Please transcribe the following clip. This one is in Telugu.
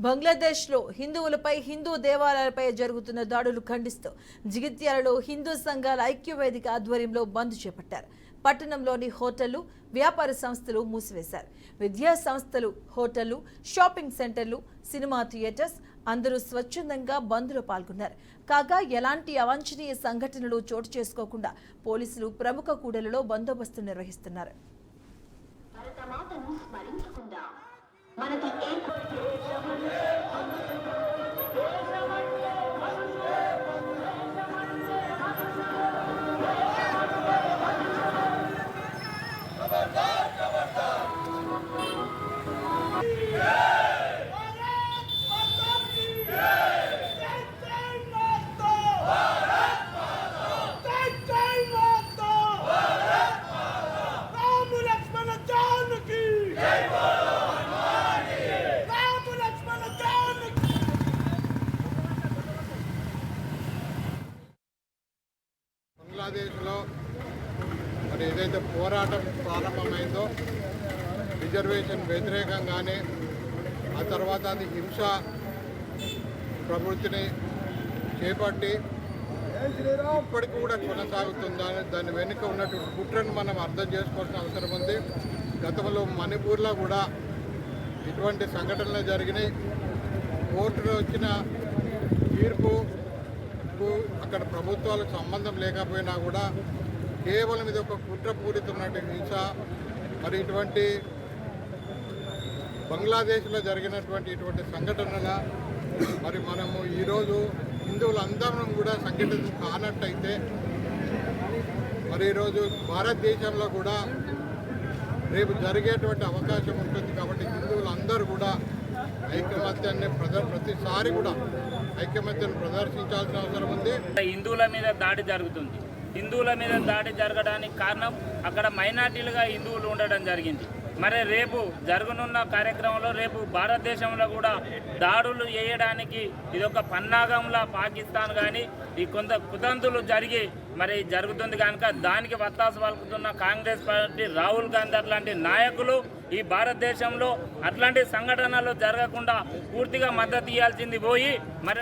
బంగ్లాదేశ్లో హిందువులపై హిందూ దేవాలయాలపై జరుగుతున్న దాడులు ఖండిస్తూ జగిత్యాలలో హిందూ సంఘాల ఐక్యవేదిక ఆధ్వర్యంలో బంద్ చేపట్టారు. పట్టణంలోని హోటళ్లు, వ్యాపార సంస్థలు మూసివేశారు. విద్యా సంస్థలు, హోటళ్లు, షాపింగ్ సెంటర్లు, సినిమా థియేటర్స్ అందరూ స్వచ్ఛందంగా బంద్లో పాల్గొన్నారు. కాగా ఎలాంటి అవాంఛనీయ సంఘటనలు చోటు చేసుకోకుండా పోలీసులు ప్రముఖ కూడలిలో బందోబస్తు నిర్వహిస్తున్నారు. బంగ్లాదేశ్లో మరి ఏదైతే పోరాటం ప్రారంభమైందో రిజర్వేషన్ వ్యతిరేకంగానే ఆ తర్వాత అది హింస ప్రవృత్తిని చేపట్టి ఇప్పటికి కూడా కొనసాగుతుందని దాని వెనుక ఉన్నటువంటి కుట్రను మనం అర్థం చేసుకోవాల్సిన అవసరం ఉంది. గతంలో మణిపూర్లో కూడా ఇటువంటి సంఘటనలు జరిగినాయి. కోర్టులో వచ్చిన తీర్పు అక్కడ ప్రభుత్వాలకు సంబంధం లేకపోయినా కూడా కేవలం ఇది ఒక కుట్రపూరితమైన హింస. మరి ఇటువంటి బంగ్లాదేశ్లో జరిగినటువంటి ఇటువంటి సంఘటనల మరి మనము ఈరోజు హిందువులందరం కూడా సంఘటితం కానట్టయితే మరి ఈరోజు భారతదేశంలో కూడా రేపు జరిగేటువంటి అవకాశం ఉంటుంది. కాబట్టి హిందువులందరూ కూడా ఐకమత్యాన్ని ప్రతిసారి కూడా ఐకమత్యాన్ని ప్రదర్శించాల్సిన అవసరం ఉంది. హిందువుల మీద దాడి జరుగుతుంది. హిందువుల మీద దాడి జరగడానికి కారణం అక్కడ మైనార్టీలుగా హిందువులు ఉండడం జరిగింది. మరి రేపు జరగనున్న కార్యక్రమంలో రేపు భారతదేశంలో కూడా దాడులు చేయడానికి ఇదొక పన్నాగంలా పాకిస్తాన్ కానీ ఈ కొంత కుతంతులు జరిగి మరి జరుగుతుంది కనుక దానికి వత్తాసు పలుకుతున్న కాంగ్రెస్ పార్టీ, రాహుల్ గాంధీ అట్లాంటి నాయకులు ఈ భారతదేశంలో అట్లాంటి సంఘటనలు జరగకుండా పూర్తిగా మద్దతు ఇవ్వాల్సింది పోయి మరి